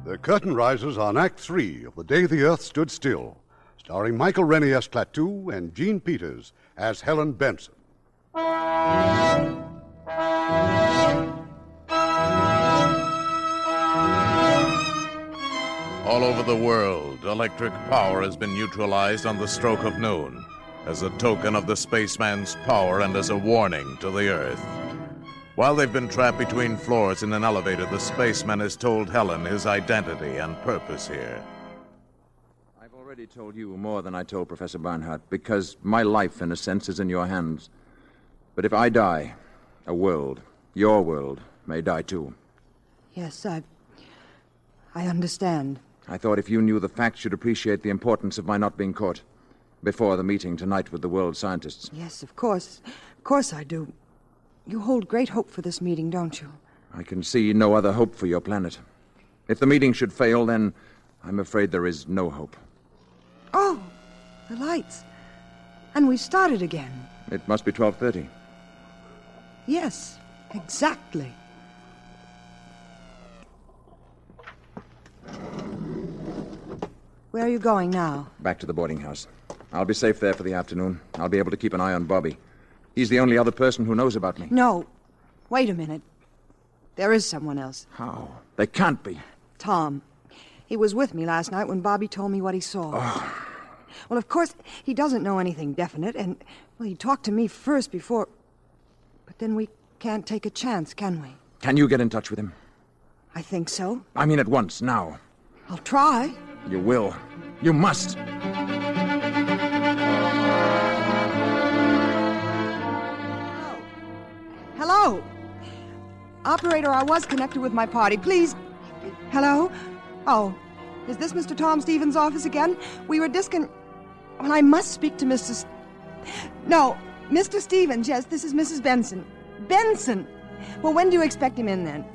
The curtain rises on Act 3 of The Day the Earth Stood Still, starring Michael Rennie as Klaatu and Jean Peters as Helen Benson. All over the world, electric power has been neutralized on the stroke of noon, as a token of the spaceman's power and as a warning to the Earth. While they've been trapped between floors in an elevator, the spaceman has told Helen his identity and purpose here. I've already told you more than I told Professor Barnhart, because my life, in a sense, is in your hands. But if I die, a world, your world, may die too. Yes, I understand. I thought if you knew the facts, you'd appreciate the importance of my not being caught before the meeting tonight with the world scientists. Yes, of course. Of course I do. You hold great hope for this meeting, don't you? I can see no other hope for your planet. If the meeting should fail, then I'm afraid there is no hope. Oh, the lights. And we started again. It must be 12:30. Yes, exactly. Where are you going now? Back to the boarding house. I'll be safe there for the afternoon. I'll be able to keep an eye on Bobby. He's the only other person who knows about me. No. Wait a minute. There is someone else. How? They can't be. Tom. He was with me last night when Bobby told me what he saw. Oh. Well, of course, he doesn't know anything definite, and, well, he talked to me first before... But then we can't take a chance, can we? Can you get in touch with him? I think so. I mean at once, now. I'll try. You will. You must. Hello? Operator, I was connected with my party. Please. Hello? Oh, is this Mr. Tom Stevens' office again? We were Well, I must speak to Mr. No, Mr. Stevens. Yes, this is Mrs. Benson. Benson! Well, when do you expect him in, then?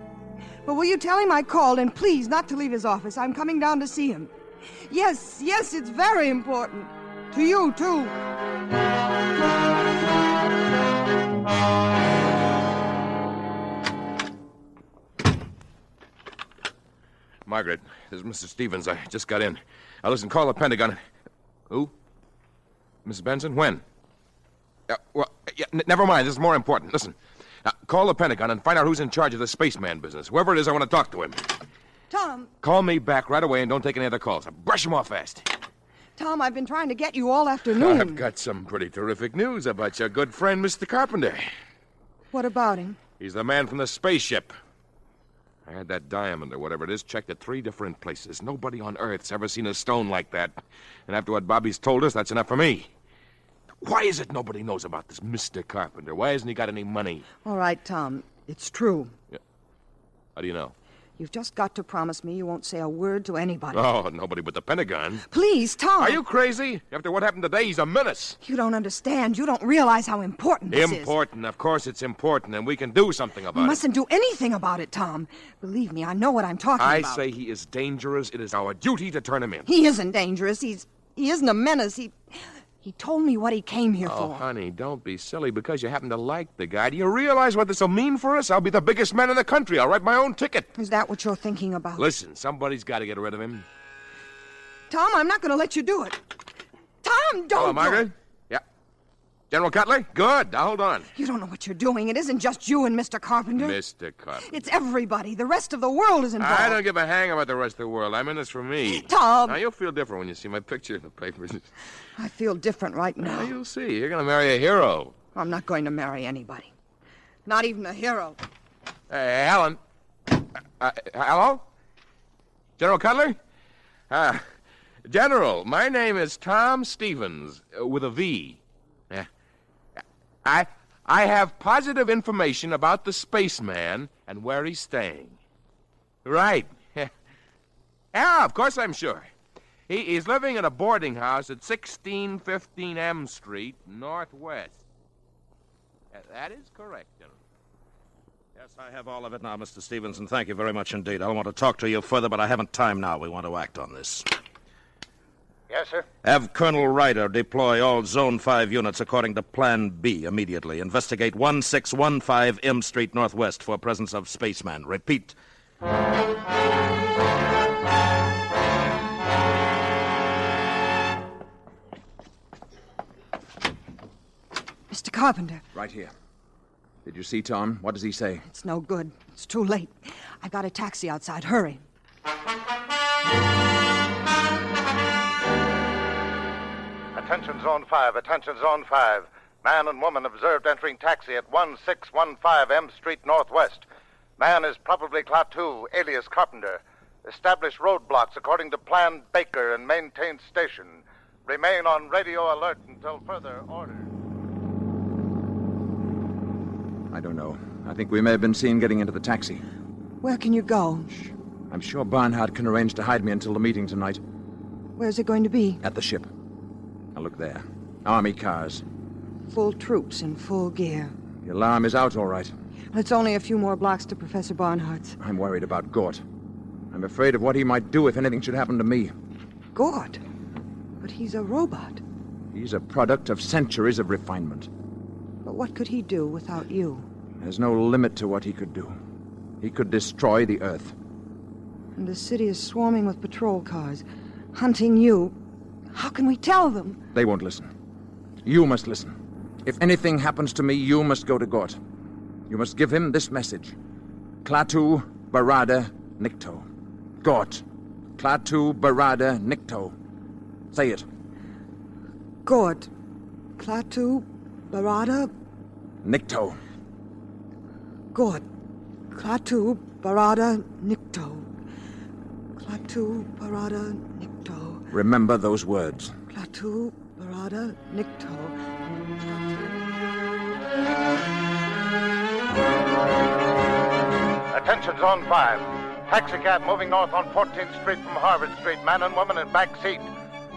Well, will you tell him I called, and please not to leave his office. I'm coming down to see him. Yes, it's very important. To you, too. Margaret, this is Mr. Stevens. I just got in. Now, listen, call the Pentagon. Who? Mrs. Benson? When? Never mind. This is more important. Listen, call the Pentagon and find out who's in charge of the spaceman business. Whoever it is, I want to talk to him. Tom. Call me back right away and don't take any other calls. Brush them off fast. Tom, I've been trying to get you all afternoon. I've got some pretty terrific news about your good friend, Mr. Carpenter. What about him? He's the man from the spaceship. I had that diamond, or whatever it is, checked at 3 different places. Nobody on Earth's ever seen a stone like that. And after what Bobby's told us, that's enough for me. Why is it nobody knows about this Mr. Carpenter? Why hasn't he got any money? All right, Tom. It's true. Yeah. How do you know? You've just got to promise me you won't say a word to anybody. Oh, nobody but the Pentagon. Please, Tom. Are you crazy? After what happened today, he's a menace. You don't understand. You don't realize how important this is. Important. Of course it's important, and we can do something about it. You mustn't do anything about it, Tom. Believe me, I know what I'm talking about. I say he is dangerous. It is our duty to turn him in. He isn't dangerous. He isn't a menace. He told me what he came here for. Oh, honey, don't be silly because you happen to like the guy. Do you realize what this will mean for us? I'll be the biggest man in the country. I'll write my own ticket. Is that what you're thinking about? Listen, somebody's got to get rid of him. Tom, I'm not going to let you do it. Tom, don't. Hello, Margaret? Yeah. General Cutler? Good. Now, hold on. You don't know what you're doing. It isn't just you and Mr. Carpenter. Mr. Carpenter. It's everybody. The rest of the world is involved. I don't give a hang about the rest of the world. I'm in this for me. Tom. Now, you'll feel different when you see my picture in the papers. I feel different right now. Now, you'll see. You're going to marry a hero. I'm not going to marry anybody. Not even a hero. Hey, Helen. Hello? General Cutler? General, my name is Tom Stevens, with a V. I have positive information about the spaceman and where he's staying. Right. Yeah, of course I'm sure. He's living in a boarding house at 1615 M Street, Northwest. That is correct, General. Yes, I have all of it now, Mr. Stevenson. Thank you very much indeed. I want to talk to you further, but I haven't time now. We want to act on this. Yes, sir? Have Colonel Ryder deploy all Zone 5 units according to Plan B immediately. Investigate 1615 M Street Northwest for presence of spaceman. Repeat. Mr. Carpenter. Right here. Did you see Tom? What does he say? It's no good. It's too late. I've got a taxi outside. Hurry. Attention Zone 5, attention Zone 5. Man and woman observed entering taxi at 1615 M Street Northwest. Man is probably Klaatu, alias Carpenter. Establish roadblocks according to plan Baker and maintain station. Remain on radio alert until further order. I don't know. I think we may have been seen getting into the taxi. Where can you go? I'm sure Barnhart can arrange to hide me until the meeting tonight. Where's it going to be? At the ship. Now look there. Army cars. Full troops in full gear. The alarm is out all right. It's only a few more blocks to Professor Barnhart's. I'm worried about Gort. I'm afraid of what he might do if anything should happen to me. Gort? But he's a robot. He's a product of centuries of refinement. But what could he do without you? There's no limit to what he could do. He could destroy the Earth. And the city is swarming with patrol cars, hunting you. How can we tell them? They won't listen. You must listen. If anything happens to me, you must go to Gort. You must give him this message. Klaatu, Barada, Nikto. Gort. Klaatu, Barada, Nikto. Say it. Gort. Klaatu, Barada... Nikto. Gort. Klaatu, Barada, Nikto. Klaatu, Barada, Nikto. Remember those words. Klaatu, Barada, Nikto. Attention, Zone 5. Taxicab moving north on 14th Street from Harvard Street. Man and woman in back seat.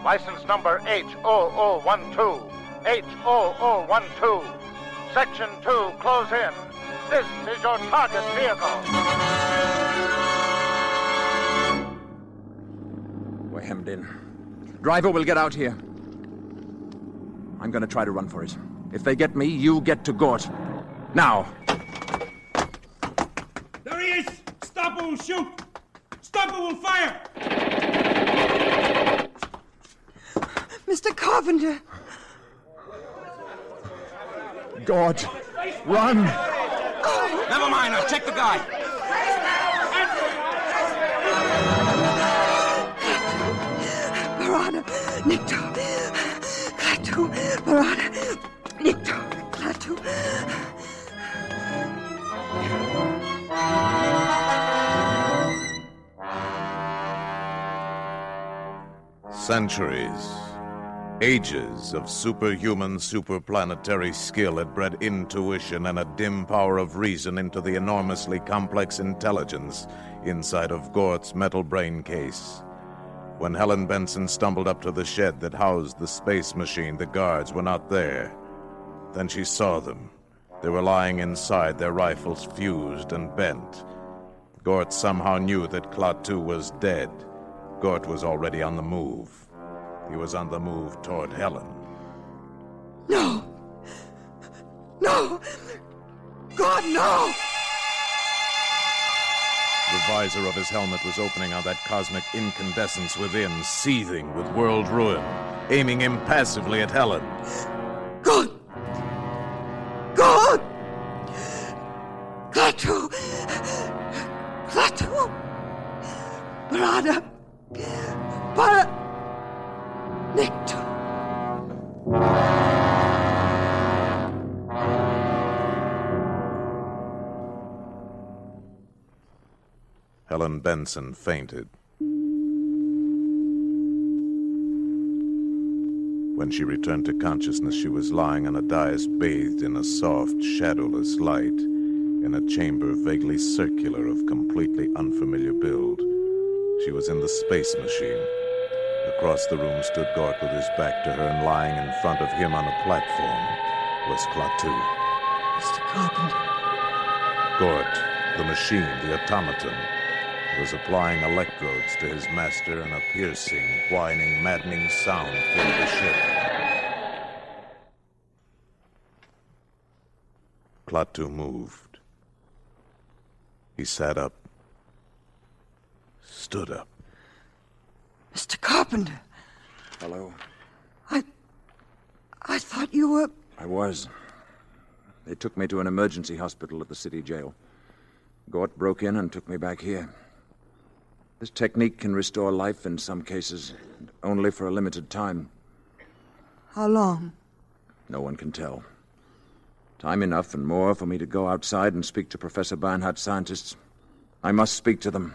License number H0012. H0012. Section 2, close in. This is your target vehicle. We're hemmed in. Driver will get out here. I'm going to try to run for it. If they get me, you get to Gort. Now. There he is! Stop or we'll shoot! Stop or we'll fire! Mr. Carpenter! Gort, run! Never mind, I'll check the guy. Barada, Nikto. Klaatu, Barada, Nikto. Klaatu. Centuries, ages of superhuman, superplanetary skill had bred intuition and a dim power of reason into the enormously complex intelligence inside of Gort's metal brain case. When Helen Benson stumbled up to the shed that housed the space machine, the guards were not there. Then she saw them. They were lying inside, their rifles fused and bent. Gort somehow knew that Klaatu was dead. Gort was already on the move. He was on the move toward Helen. No! No! God, no! The visor of his helmet was opening on that cosmic incandescence within, seething with world ruin, aiming impassively at Helen. God! God! Klaatu! Klaatu! Barada! Nikto! Helen Benson fainted. When she returned to consciousness, she was lying on a dais bathed in a soft, shadowless light in a chamber vaguely circular of completely unfamiliar build. She was in the space machine. Across the room stood Gort with his back to her, and lying in front of him on a platform was Klaatu. Mr. Carpenter. Gort, the machine, the automaton, was applying electrodes to his master, and a piercing, whining, maddening sound filled the ship. Klaatu moved. He sat up. Stood up. Mr. Carpenter. Hello. I thought you were... I was. They took me to an emergency hospital at the city jail. Gort broke in and took me back here. This technique can restore life in some cases, only for a limited time. How long? No one can tell. Time enough and more for me to go outside and speak to Professor Barnhart's scientists. I must speak to them.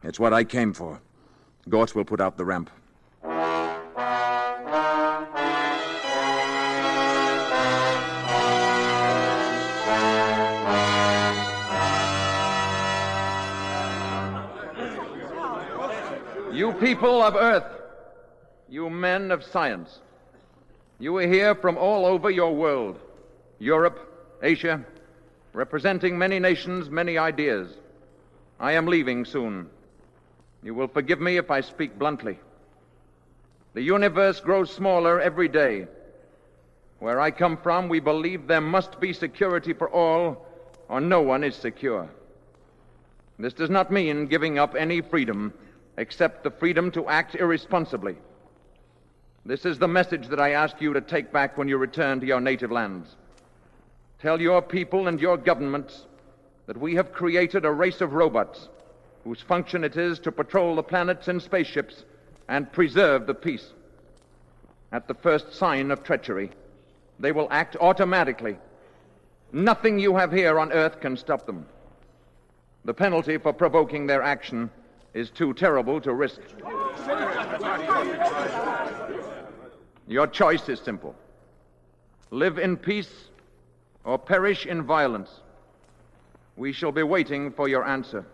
It's what I came for. Gort will put out the ramp. You people of Earth, you men of science, you are here from all over your world, Europe, Asia, representing many nations, many ideas. I am leaving soon. You will forgive me if I speak bluntly. The universe grows smaller every day. Where I come from, we believe there must be security for all, or no one is secure. This does not mean giving up any freedom, except the freedom to act irresponsibly. This is the message that I ask you to take back when you return to your native lands. Tell your people and your governments that we have created a race of robots whose function it is to patrol the planets in spaceships and preserve the peace. At the first sign of treachery, they will act automatically. Nothing you have here on Earth can stop them. The penalty for provoking their action is too terrible to risk. Your choice is simple. Live in peace or perish in violence. We shall be waiting for your answer.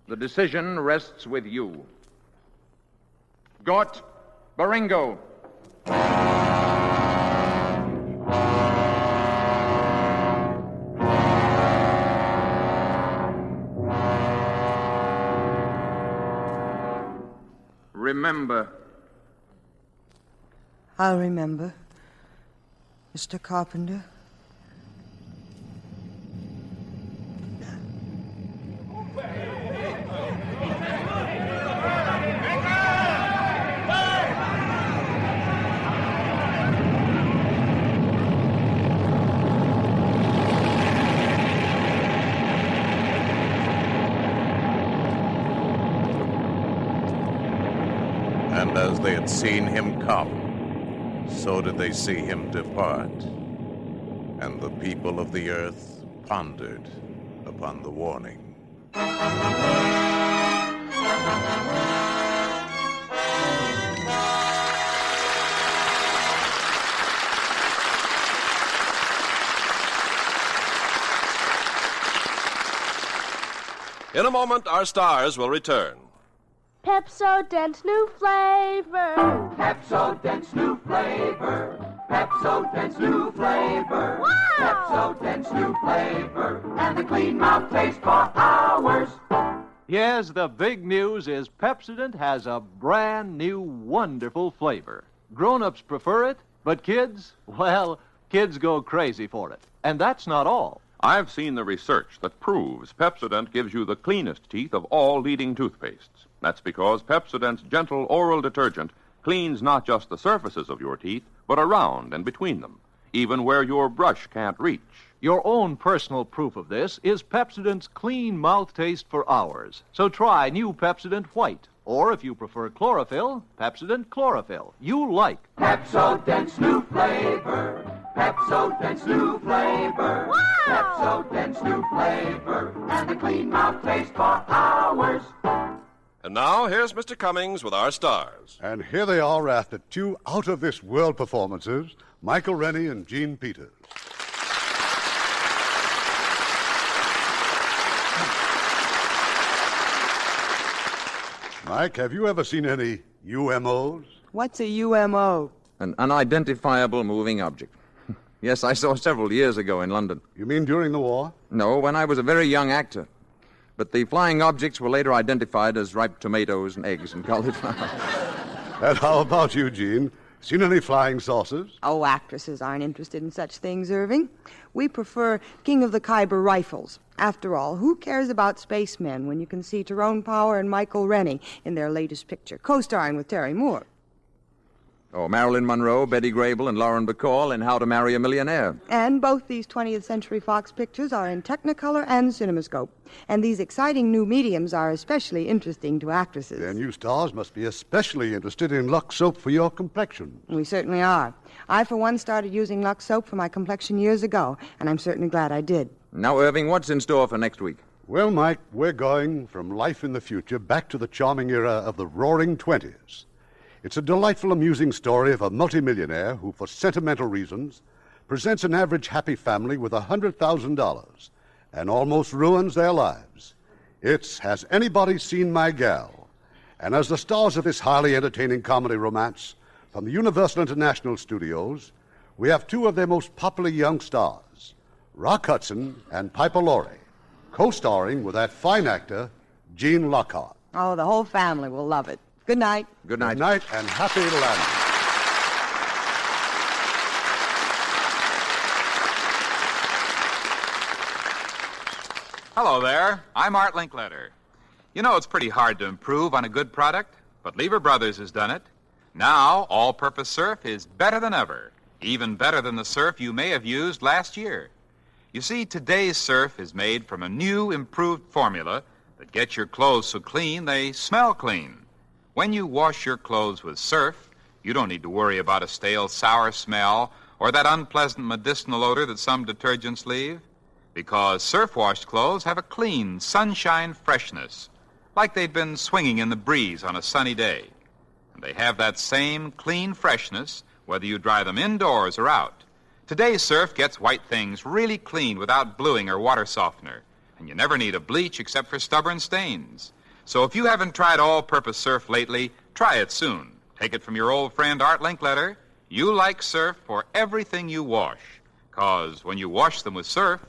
The decision rests with you. Gort Baringo. Remember. I'll remember, Mr. Carpenter. And as they had seen him come, so did they see him depart. And the people of the earth pondered upon the warning. In a moment, our stars will return. Pepsodent new flavor. Pepsodent's new flavor. Pepsodent's new flavor. Wow! Pepsodent's new flavor. And the clean mouth taste for hours. Yes, the big news is Pepsodent has a brand new wonderful flavor. Grown-ups prefer it, but kids, well, kids go crazy for it. And that's not all. I've seen the research that proves Pepsodent gives you the cleanest teeth of all leading toothpastes. That's because Pepsodent's gentle oral detergent cleans not just the surfaces of your teeth, but around and between them, even where your brush can't reach. Your own personal proof of this is Pepsodent's clean mouth taste for hours. So try new Pepsodent White. Or if you prefer chlorophyll, Pepsodent Chlorophyll. You like Pepsodent's new flavor. Pepsodent's new flavor. Wow! Pepsodent's new flavor. And the clean mouth taste for hours. And now, here's Mr. Cummings with our stars. And here they are after two out-of-this-world performances, Michael Rennie and Gene Peters. Mike, have you ever seen any UMOs? What's a UMO? An unidentifiable moving object. Yes, I saw several years ago in London. You mean during the war? No, when I was a very young actor. But the flying objects were later identified as ripe tomatoes and eggs and cauliflower. And how about you, Gene? Seen any flying saucers? Oh, actresses aren't interested in such things, Irving. We prefer King of the Khyber rifles. After all, who cares about spacemen when you can see Tyrone Power and Michael Rennie in their latest picture, co-starring with Terry Moore? Oh, Marilyn Monroe, Betty Grable, and Lauren Bacall in How to Marry a Millionaire. And both these 20th Century Fox pictures are in Technicolor and CinemaScope. And these exciting new mediums are especially interesting to actresses. Their new stars must be especially interested in Lux soap for your complexion. We certainly are. I, for one, started using Lux soap for my complexion years ago, and I'm certainly glad I did. Now, Irving, what's in store for next week? Well, Mike, we're going from life in the future back to the charming era of the Roaring Twenties. It's a delightful, amusing story of a multimillionaire who, for sentimental reasons, presents an average happy family with $100,000 and almost ruins their lives. It's Has Anybody Seen My Gal? And as the stars of this highly entertaining comedy romance from the Universal International Studios, we have two of their most popular young stars, Rock Hudson and Piper Laurie, co-starring with that fine actor, Gene Lockhart. Oh, the whole family will love it. Good night. Good night. Good night, and happy landing. Hello there. I'm Art Linkletter. You know it's pretty hard to improve on a good product, but Lever Brothers has done it. Now, all-purpose surf is better than ever, even better than the surf you may have used last year. You see, today's surf is made from a new, improved formula that gets your clothes so clean they smell clean. When you wash your clothes with surf, you don't need to worry about a stale, sour smell or that unpleasant medicinal odor that some detergents leave, because surf-washed clothes have a clean, sunshine freshness, like they've been swinging in the breeze on a sunny day. And they have that same clean freshness whether you dry them indoors or out. Today's surf gets white things really clean without bluing or water softener, and you never need a bleach except for stubborn stains. So if you haven't tried all-purpose surf lately, try it soon. Take it from your old friend Art Linkletter. You like surf for everything you wash, 'cause when you wash them with surf,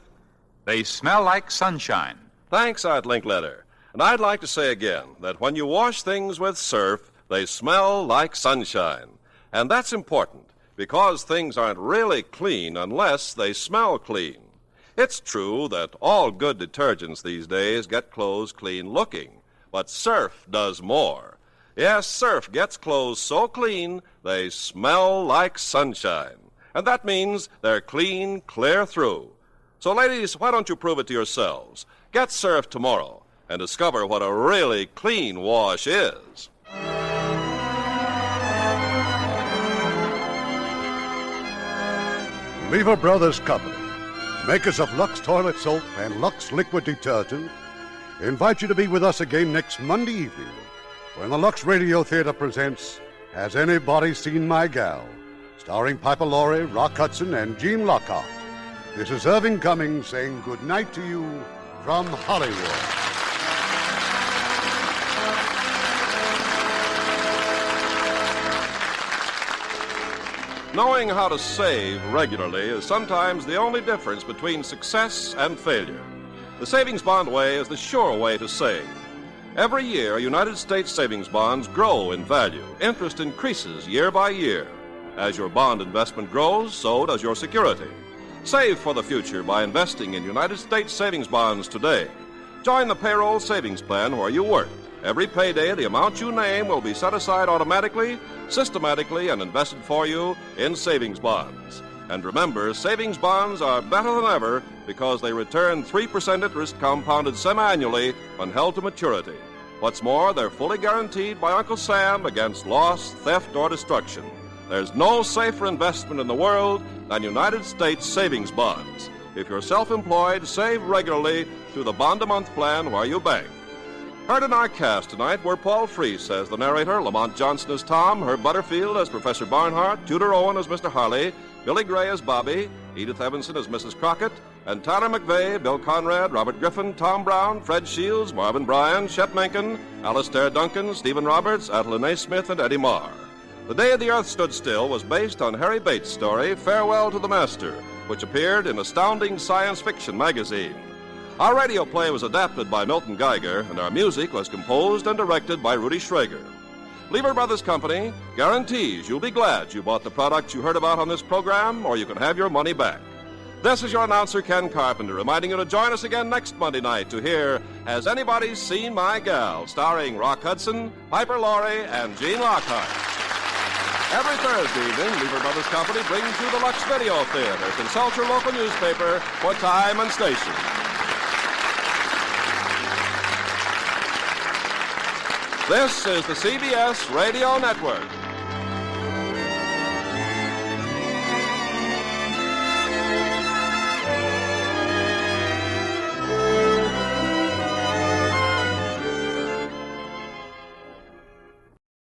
they smell like sunshine. Thanks, Art Linkletter. And I'd like to say again that when you wash things with surf, they smell like sunshine. And that's important, because things aren't really clean unless they smell clean. It's true that all good detergents these days get clothes clean looking. But surf does more. Yes, surf gets clothes so clean they smell like sunshine. And that means they're clean, clear through. So, ladies, why don't you prove it to yourselves? Get surf tomorrow and discover what a really clean wash is. Lever Brothers Company, makers of Lux Toilet Soap and Lux Liquid Detergent, invite you to be with us again next Monday evening when the Lux Radio Theater presents Has Anybody Seen My Gal? Starring Piper Laurie, Rock Hudson, and Gene Lockhart. This is Irving Cummings saying good night to you from Hollywood. Knowing how to save regularly is sometimes the only difference between success and failure. The Savings Bond Way is the sure way to save. Every year, United States savings bonds grow in value. Interest increases year by year. As your bond investment grows, so does your security. Save for the future by investing in United States savings bonds today. Join the payroll savings plan where you work. Every payday, the amount you name will be set aside automatically, systematically, and invested for you in savings bonds. And remember, savings bonds are better than ever because they return 3% interest compounded semi-annually when held to maturity. What's more, they're fully guaranteed by Uncle Sam against loss, theft, or destruction. There's no safer investment in the world than United States savings bonds. If you're self-employed, save regularly through the bond-a-month plan where you bank. Heard in our cast tonight were Paul Freese as the narrator, Lamont Johnson as Tom, Herb Butterfield as Professor Barnhart, Tudor Owen as Mr. Harley, Billy Gray as Bobby, Edith Evanson as Mrs. Crockett, and Tyler McVeigh, Bill Conrad, Robert Griffin, Tom Brown, Fred Shields, Marvin Bryan, Shep Menken, Alastair Duncan, Stephen Roberts, Adeline A. Smith, and Eddie Marr. The Day the Earth Stood Still was based on Harry Bates' story, Farewell to the Master, which appeared in Astounding Science Fiction magazine. Our radio play was adapted by Milton Geiger, and our music was composed and directed by Rudy Schrager. Lever Brothers Company guarantees you'll be glad you bought the products you heard about on this program, or you can have your money back. This is your announcer, Ken Carpenter, reminding you to join us again next Monday night to hear Has Anybody Seen My Gal?, starring Rock Hudson, Piper Laurie, and Gene Lockhart. Every Thursday evening, Lever Brothers Company brings you the Lux Video Theater. Consult your local newspaper for time and station. This is the CBS Radio Network.